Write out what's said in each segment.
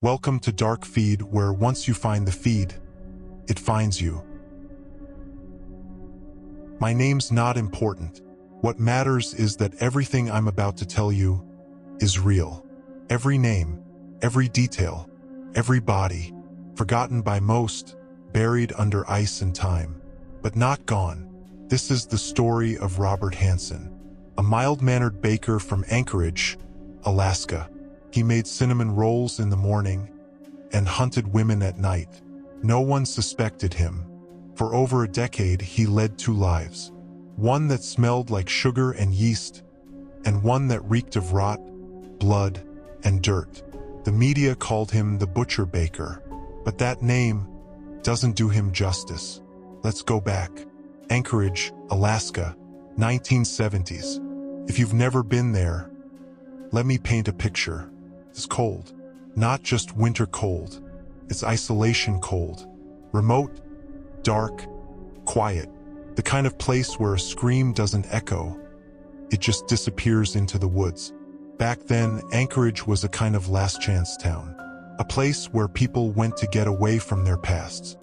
Welcome to Dark Feed, where once you find the feed, it finds you. My name's not important. What matters is that everything I'm about to tell you is real. Every name, every detail, every body, forgotten by most, buried under ice and time, but not gone. This is the story of Robert Hansen, a mild-mannered baker from Anchorage, Alaska. He made cinnamon rolls in the morning and hunted women at night. No one suspected him. For over a decade, he led two lives. One that smelled like sugar and yeast, and one that reeked of rot, blood, and dirt. The media called him the Butcher Baker, but that name doesn't do him justice. Let's go back. Anchorage, Alaska, 1970s. If you've never been there, let me paint a picture. It's cold. Not just winter cold. It's isolation cold. Remote, dark, quiet. The kind of place where a scream doesn't echo. It just disappears into the woods. Back then, Anchorage was a kind of last chance town. A place where people went to get away from their pasts.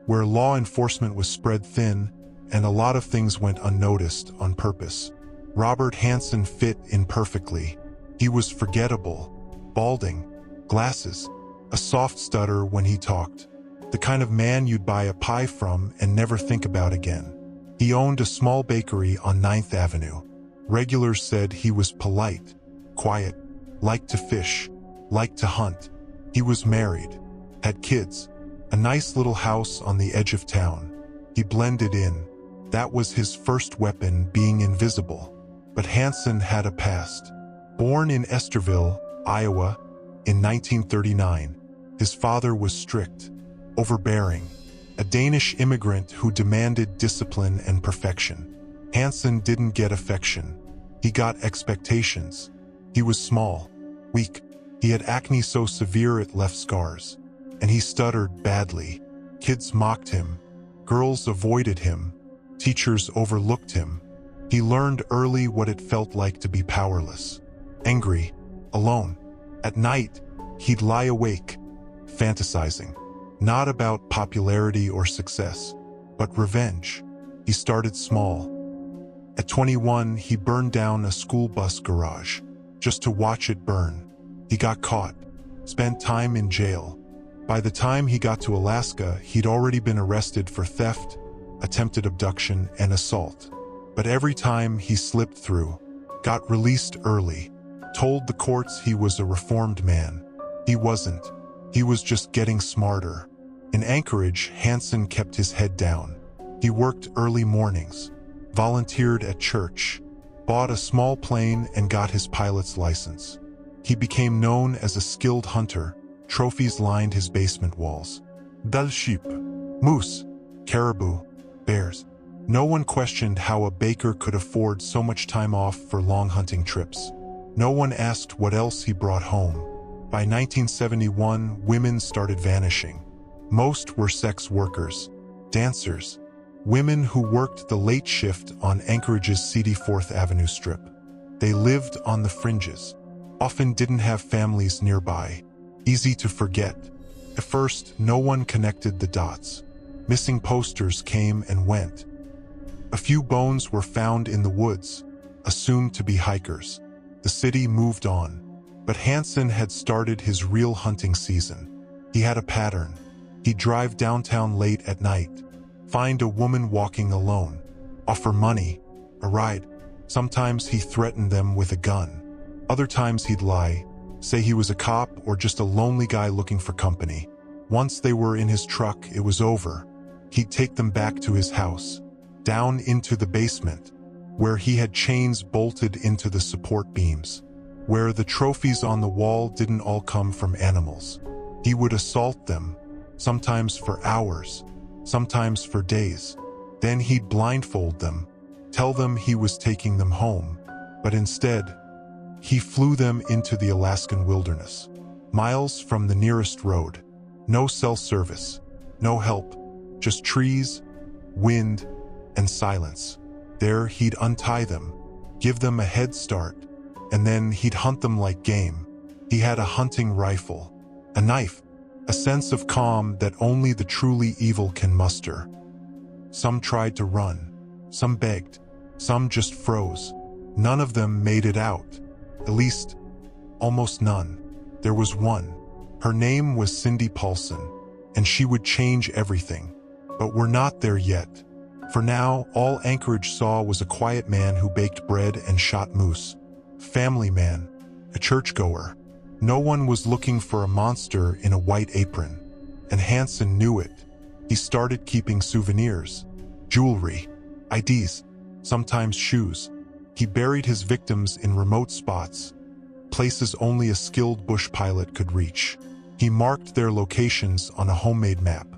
Where law enforcement was spread thin, and a lot of things went unnoticed on purpose. Robert Hansen fit in perfectly. He was forgettable. Balding, glasses, a soft stutter when he talked. The kind of man you'd buy a pie from and never think about again. He owned a small bakery on 9th Avenue. Regulars said he was polite, quiet, liked to fish, liked to hunt. He was married, had kids, a nice little house on the edge of town. He blended in. That was his first weapon, being invisible. But Hansen had a past. Born in Esterville, Iowa, in 1939, his father was strict, overbearing, a Danish immigrant who demanded discipline and perfection. Hansen didn't get affection. He got expectations. He was small, weak. He had acne so severe it left scars. And he stuttered badly. Kids mocked him. Girls avoided him. Teachers overlooked him. He learned early what it felt like to be powerless. Angry, alone. At night, he'd lie awake, fantasizing. Not about popularity or success, but revenge. He started small. At 21, he burned down a school bus garage, just to watch it burn. He got caught, spent time in jail. By the time he got to Alaska, he'd already been arrested for theft, attempted abduction, and assault. But every time he slipped through, got released early, told the courts he was a reformed man. He wasn't. He was just getting smarter. In Anchorage, Hansen kept his head down. He worked early mornings, volunteered at church, bought a small plane and got his pilot's license. He became known as a skilled hunter. Trophies lined his basement walls. Dull sheep, moose, caribou, bears. No one questioned how a baker could afford so much time off for long hunting trips. No one asked what else he brought home. By 1971, women started vanishing. Most were sex workers, dancers, women who worked the late shift on Anchorage's seedy 4th Avenue strip. They lived on the fringes, often didn't have families nearby. Easy to forget. At first, no one connected the dots. Missing posters came and went. A few bones were found in the woods, assumed to be hikers. The city moved on. But Hansen had started his real hunting season. He had a pattern. He'd drive downtown late at night, find a woman walking alone, offer money, a ride. Sometimes he threatened them with a gun. Other times he'd lie, say he was a cop or just a lonely guy looking for company. Once they were in his truck, it was over. He'd take them back to his house, down into the basement, where he had chains bolted into the support beams, where the trophies on the wall didn't all come from animals. He would assault them, sometimes for hours, sometimes for days. Then he'd blindfold them, tell them he was taking them home, but instead, he flew them into the Alaskan wilderness, miles from the nearest road. No cell service, no help, just trees, wind, and silence. There he'd untie them, give them a head start, and then he'd hunt them like game. He had a hunting rifle, a knife, a sense of calm that only the truly evil can muster. Some tried to run, some begged, some just froze. None of them made it out. At least, almost none. There was one. Her name was Cindy Paulson, and she would change everything. But we're not there yet. For now, all Anchorage saw was a quiet man who baked bread and shot moose. Family man, a churchgoer. No one was looking for a monster in a white apron. And Hansen knew it. He started keeping souvenirs, jewelry, IDs, sometimes shoes. He buried his victims in remote spots, places only a skilled bush pilot could reach. He marked their locations on a homemade map.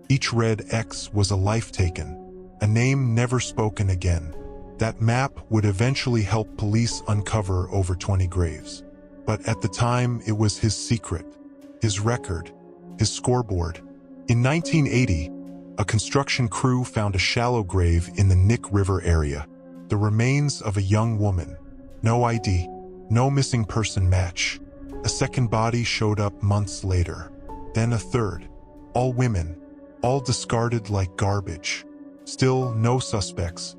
Each red X was a life taken, a name never spoken again. That map would eventually help police uncover over 20 graves. But at the time, it was his secret, his record, his scoreboard. In 1980, a construction crew found a shallow grave in the Nick River area. The remains of a young woman. No ID, no missing person match. A second body showed up months later. Then a third. All women, all discarded like garbage. Still no suspects,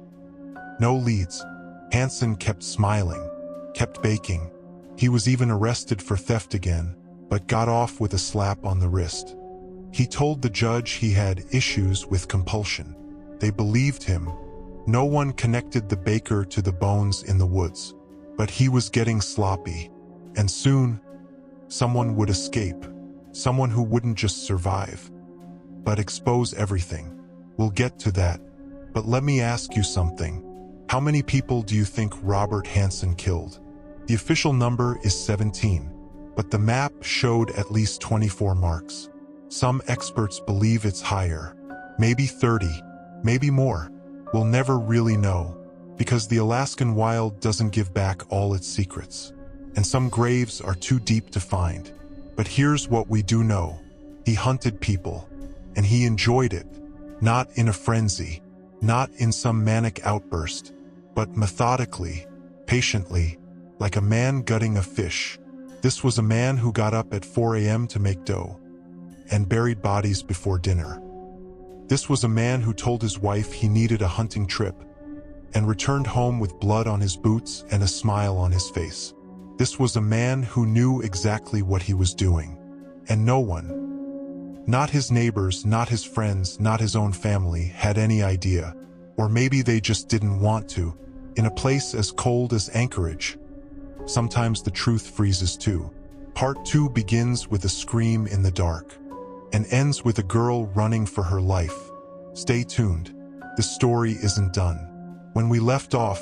no leads. Hansen kept smiling, kept baking. He was even arrested for theft again, but got off with a slap on the wrist. He told the judge he had issues with compulsion. They believed him. No one connected the baker to the bones in the woods. But he was getting sloppy. And soon, someone would escape. Someone who wouldn't just survive, but expose everything. We'll get to that. But let me ask you something. How many people do you think Robert Hansen killed? The official number is 17, but the map showed at least 24 marks. Some experts believe it's higher. Maybe 30, maybe more. We'll never really know, because the Alaskan wild doesn't give back all its secrets. And some graves are too deep to find. But here's what we do know. He hunted people, and he enjoyed it. Not in a frenzy, not in some manic outburst, but methodically, patiently, like a man gutting a fish. This was a man who got up at 4 a.m. to make dough and buried bodies before dinner. This was a man who told his wife he needed a hunting trip and returned home with blood on his boots and a smile on his face. This was a man who knew exactly what he was doing, and no one, not his neighbors, not his friends, not his own family, had any idea. Or maybe they just didn't want to. In a place as cold as Anchorage, sometimes the truth freezes too. Part 2 begins with a scream in the dark and ends with a girl running for her life. Stay tuned. The story isn't done. When we left off,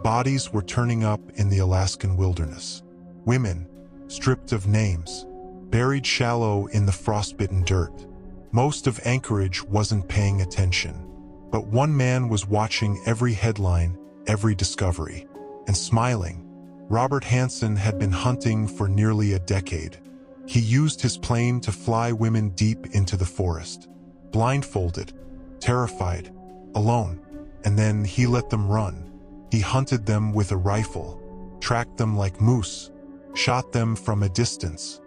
bodies were turning up in the Alaskan wilderness. Women, stripped of names, buried shallow in the frostbitten dirt. Most of Anchorage wasn't paying attention. But one man was watching every headline, every discovery, and smiling. Robert Hansen had been hunting for nearly a decade. He used his plane to fly women deep into the forest, blindfolded, terrified, alone, and then he let them run. He hunted them with a rifle, tracked them like moose, shot them from a distance.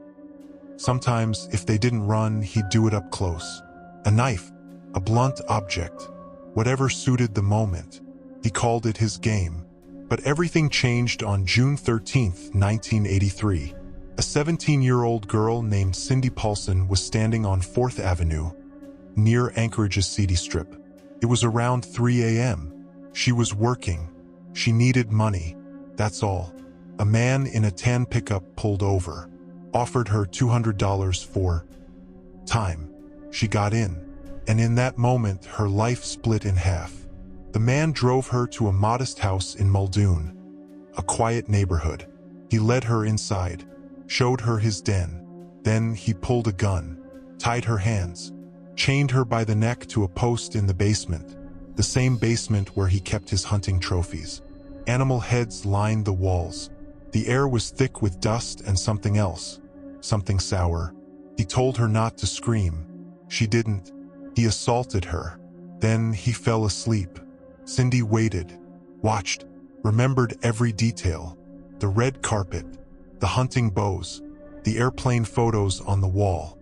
Sometimes, if they didn't run, he'd do it up close. A knife, a blunt object, whatever suited the moment. He called it his game. But everything changed on June 13, 1983. A 17-year-old girl named Cindy Paulson was standing on 4th Avenue, near Anchorage's seedy strip. It was around 3 a.m. She was working. She needed money. That's all. A man in a tan pickup pulled over, offered her $200 for time. She got in, and in that moment, her life split in half. The man drove her to a modest house in Muldoon, a quiet neighborhood. He led her inside, showed her his den. Then he pulled a gun, tied her hands, chained her by the neck to a post in the basement, the same basement where he kept his hunting trophies. Animal heads lined the walls. The air was thick with dust and something else, something sour. He told her not to scream. She didn't. He assaulted her. Then he fell asleep. Cindy waited, watched, remembered every detail. The red carpet, the hunting bows, the airplane photos on the wall,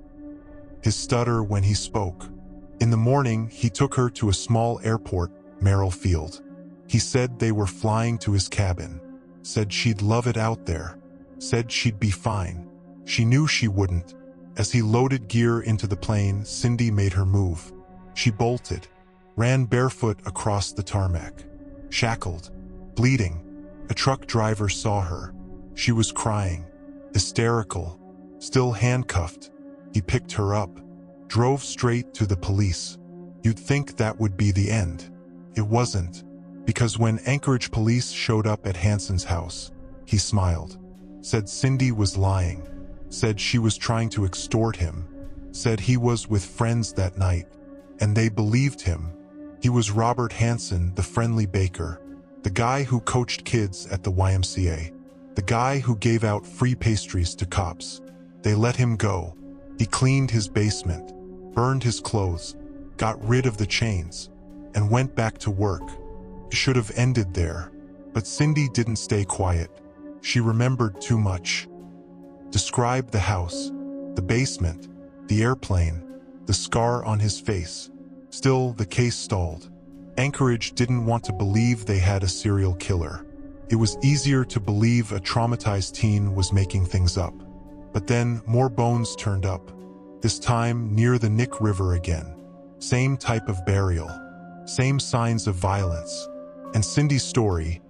his stutter when he spoke. In the morning, he took her to a small airport, Merrill Field. He said they were flying to his cabin, said she'd love it out there, said she'd be fine. She knew she wouldn't. As he loaded gear into the plane, Cindy made her move. She bolted, ran barefoot across the tarmac, shackled, bleeding. A truck driver saw her. She was crying, hysterical, still handcuffed. He picked her up, drove straight to the police. You'd think that would be the end. It wasn't, because when Anchorage police showed up at Hansen's house, he smiled, said Cindy was lying, said she was trying to extort him, said he was with friends that night, and they believed him. He was Robert Hansen, the friendly baker, the guy who coached kids at the YMCA, the guy who gave out free pastries to cops. They let him go. He cleaned his basement, burned his clothes, got rid of the chains, and went back to work. It should have ended there, but Cindy didn't stay quiet. She remembered too much. Described the house, the basement, the airplane, the scar on his face. Still, the case stalled. Anchorage didn't want to believe they had a serial killer. It was easier to believe a traumatized teen was making things up. But then, more bones turned up. This time, near the Nick River again. Same type of burial. Same signs of violence. And Cindy's story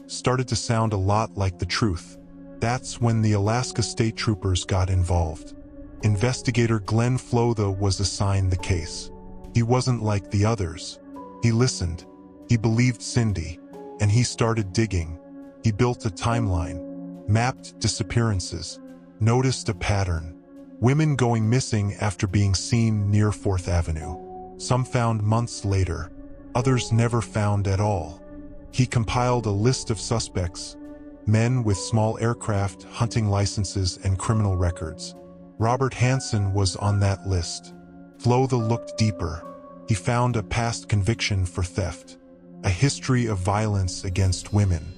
started to sound a lot like the truth. That's when the Alaska State Troopers got involved. Investigator Glenn Flotha was assigned the case. He wasn't like the others. He listened. He believed Cindy. And he started digging. He built a timeline, mapped disappearances, noticed a pattern. Women going missing after being seen near 4th Avenue. Some found months later, others never found at all. He compiled a list of suspects, men with small aircraft, hunting licenses, and criminal records. Robert Hansen was on that list. Flotha looked deeper. He found a past conviction for theft, a history of violence against women.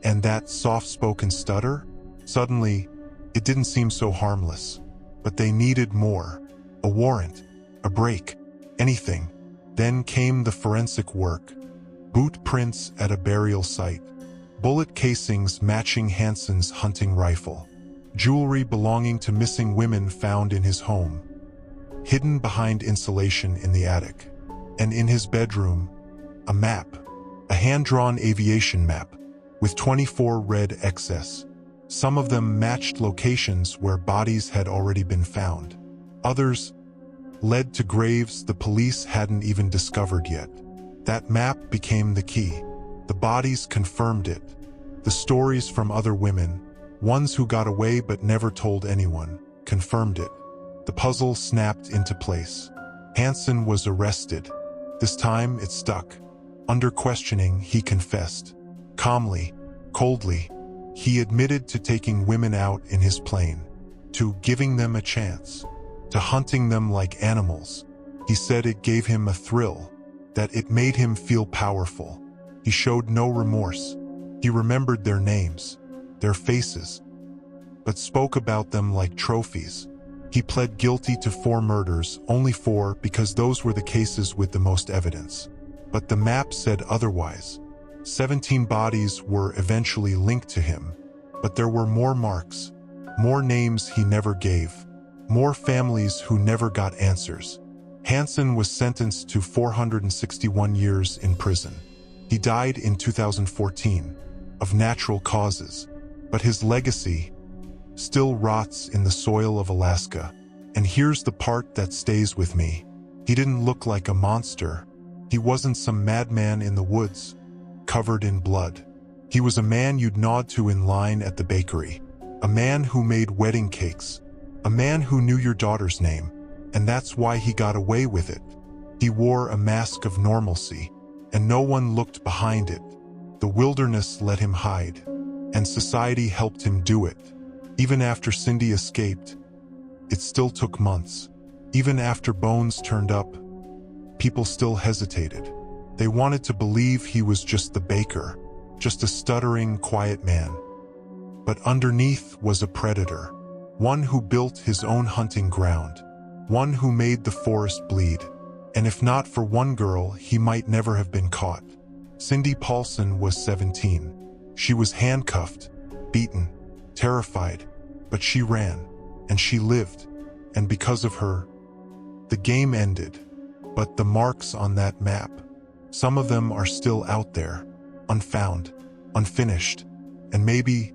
And that soft-spoken stutter? Suddenly, it didn't seem so harmless. But they needed more. A warrant, a break, anything. Then came the forensic work. Boot prints at a burial site. Bullet casings matching Hansen's hunting rifle. Jewelry belonging to missing women found in his home. Hidden behind insulation in the attic. And in his bedroom, a map. A hand-drawn aviation map, with 24 red X's. Some of them matched locations where bodies had already been found. Others led to graves the police hadn't even discovered yet. That map became the key. The bodies confirmed it. The stories from other women, ones who got away but never told anyone, confirmed it. The puzzle snapped into place. Hansen was arrested. This time it stuck. Under questioning, he confessed. Calmly, coldly, he admitted to taking women out in his plane, to giving them a chance, to hunting them like animals. He said it gave him a thrill, that it made him feel powerful. He showed no remorse. He remembered their names, their faces, but spoke about them like trophies. He pled guilty to 4 murders, only 4 because those were the cases with the most evidence. But the map said otherwise. 17 bodies were eventually linked to him, but there were more marks, more names he never gave, more families who never got answers. Hansen was sentenced to 461 years in prison. He died in 2014, of natural causes, but his legacy still rots in the soil of Alaska. And here's the part that stays with me. He didn't look like a monster. He wasn't some madman in the woods, covered in blood. He was a man you'd nod to in line at the bakery, a man who made wedding cakes, a man who knew your daughter's name, and that's why he got away with it. He wore a mask of normalcy, and no one looked behind it. The wilderness let him hide, and society helped him do it. Even after Cindy escaped, it still took months. Even after bones turned up, people still hesitated. They wanted to believe he was just the baker, just a stuttering, quiet man. But underneath was a predator, one who built his own hunting ground, one who made the forest bleed. And if not for one girl, he might never have been caught. Cindy Paulson was 17. She was handcuffed, beaten, terrified, but she ran, and she lived. And because of her, the game ended. But the marks on that map, some of them are still out there, unfound, unfinished, and maybe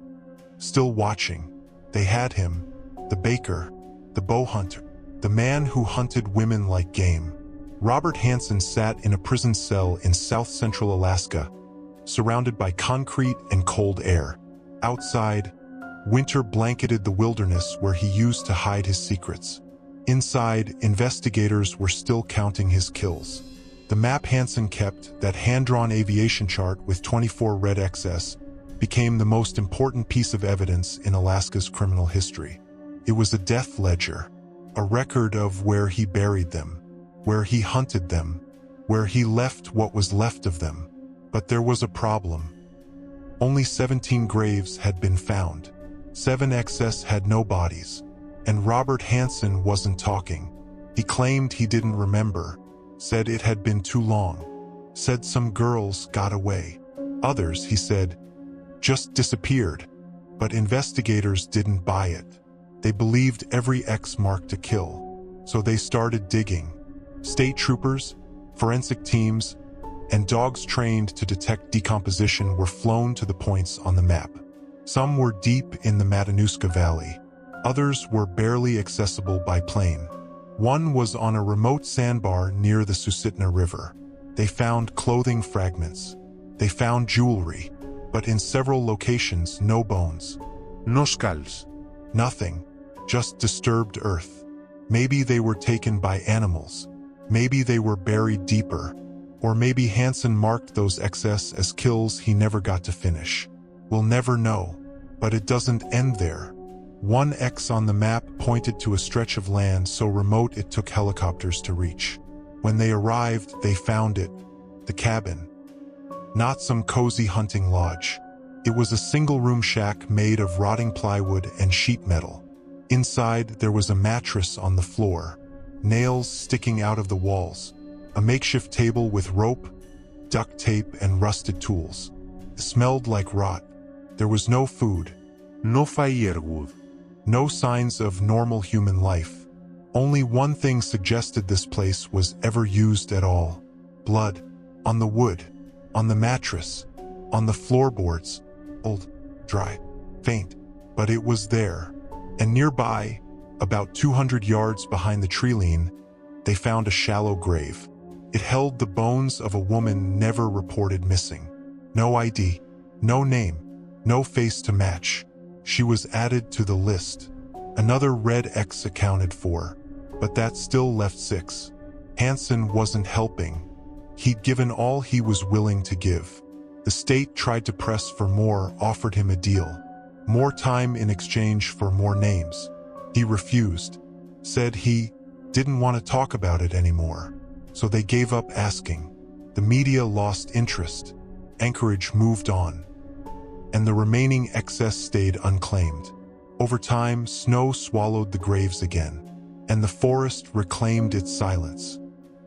still watching. They had him, the baker, the bow hunter, the man who hunted women like game. Robert Hansen sat in a prison cell in south-central Alaska, surrounded by concrete and cold air. Outside, winter blanketed the wilderness where he used to hide his secrets. Inside, investigators were still counting his kills. The map Hansen kept, that hand-drawn aviation chart with 24 red XS, became the most important piece of evidence in Alaska's criminal history. It was a death ledger, a record of where he buried them, where he hunted them, where he left what was left of them. But there was a problem. Only 17 graves had been found. 7 XS had no bodies. And Robert Hansen wasn't talking. He claimed he didn't remember, said it had been too long, said some girls got away. Others, he said, just disappeared. But investigators didn't buy it. They believed every X marked a kill. So they started digging. State troopers, forensic teams, and dogs trained to detect decomposition were flown to the points on the map. Some were deep in the Matanuska Valley. Others were barely accessible by plane. One was on a remote sandbar near the Susitna River. They found clothing fragments. They found jewelry, but in several locations, no bones. No skulls. Nothing, just disturbed earth. Maybe they were taken by animals. Maybe they were buried deeper. Or maybe Hansen marked those XS as kills he never got to finish. We'll never know. But it doesn't end there. One X on the map pointed to a stretch of land so remote it took helicopters to reach. When they arrived, they found it, the cabin. Not some cozy hunting lodge. It was a single-room shack made of rotting plywood and sheet metal. Inside, there was a mattress on the floor, nails sticking out of the walls, a makeshift table with rope, duct tape, and rusted tools. It smelled like rot. There was no food, no firewood, no signs of normal human life. Only one thing suggested this place was ever used at all. Blood. On the wood. On the mattress. On the floorboards. Old. Dry. Faint. But it was there. And nearby, about 200 yards behind the treeline, they found a shallow grave. It held the bones of a woman never reported missing. No ID. No name. No face to match. She was added to the list. Another red X accounted for, but that still left 6. Hansen wasn't helping. He'd given all he was willing to give. The state tried to press for more, offered him a deal. More time in exchange for more names. He refused. Said he didn't want to talk about it anymore. So they gave up asking. The media lost interest. Anchorage moved on. And the remaining excess stayed unclaimed. Over time, snow swallowed the graves again, and the forest reclaimed its silence.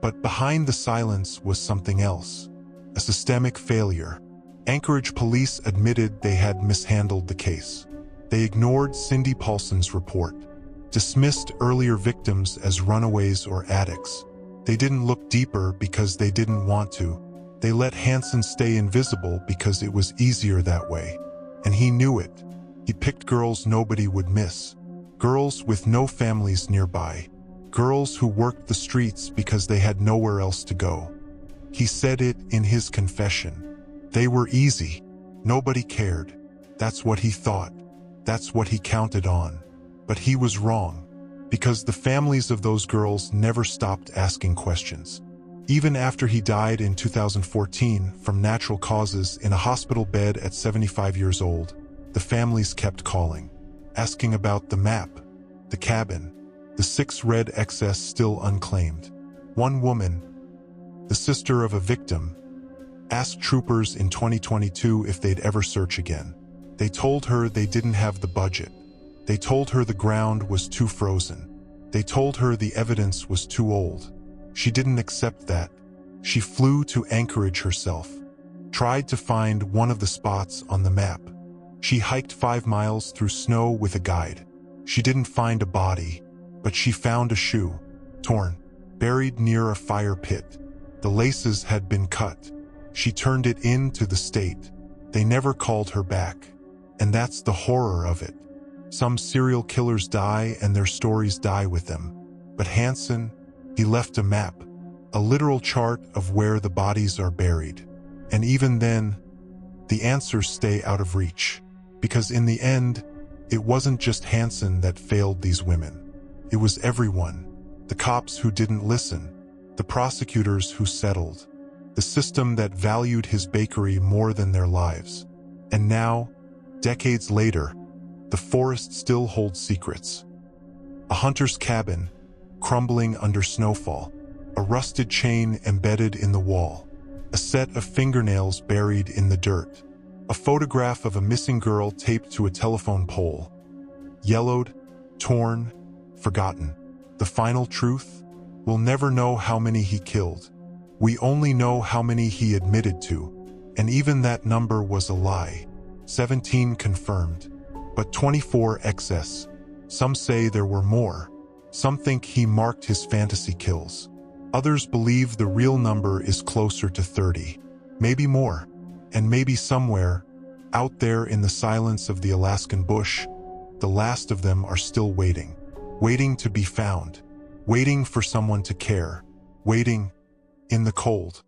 But behind the silence was something else, a systemic failure. Anchorage police admitted they had mishandled the case. They ignored Cindy Paulson's report, dismissed earlier victims as runaways or addicts. They didn't look deeper because they didn't want to. They let Hansen stay invisible because it was easier that way. And he knew it. He picked girls nobody would miss. Girls with no families nearby. Girls who worked the streets because they had nowhere else to go. He said it in his confession. They were easy. Nobody cared. That's what he thought. That's what he counted on. But he was wrong. Because the families of those girls never stopped asking questions. Even after he died in 2014 from natural causes in a hospital bed at 75 years old, the families kept calling, asking about the map, the cabin, the 6 red XS still unclaimed. One woman, the sister of a victim, asked troopers in 2022 if they'd ever search again. They told her they didn't have the budget. They told her the ground was too frozen. They told her the evidence was too old. She didn't accept that. She flew to Anchorage herself, tried to find one of the spots on the map. She hiked 5 miles through snow with a guide. She didn't find a body, but she found a shoe, torn, buried near a fire pit. The laces had been cut. She turned it in to the state. They never called her back. And that's the horror of it. Some serial killers die and their stories die with them. But Hansen, he left a map, a literal chart of where the bodies are buried. And even then, the answers stay out of reach. Because in the end, it wasn't just Hansen that failed these women. It was everyone. The cops who didn't listen, the prosecutors who settled, the system that valued his bakery more than their lives. And now, decades later, the forest still holds secrets. A hunter's cabin, crumbling under snowfall, a rusted chain embedded in the wall, a set of fingernails buried in the dirt, a photograph of a missing girl taped to a telephone pole. Yellowed, torn, forgotten. The final truth? We'll never know how many he killed. We only know how many he admitted to. And even that number was a lie. 17 confirmed, but 24 excess. Some say there were more. Some think he marked his fantasy kills. Others believe the real number is closer to 30. Maybe more. And maybe somewhere, out there in the silence of the Alaskan bush, the last of them are still waiting. Waiting to be found. Waiting for someone to care. Waiting in the cold.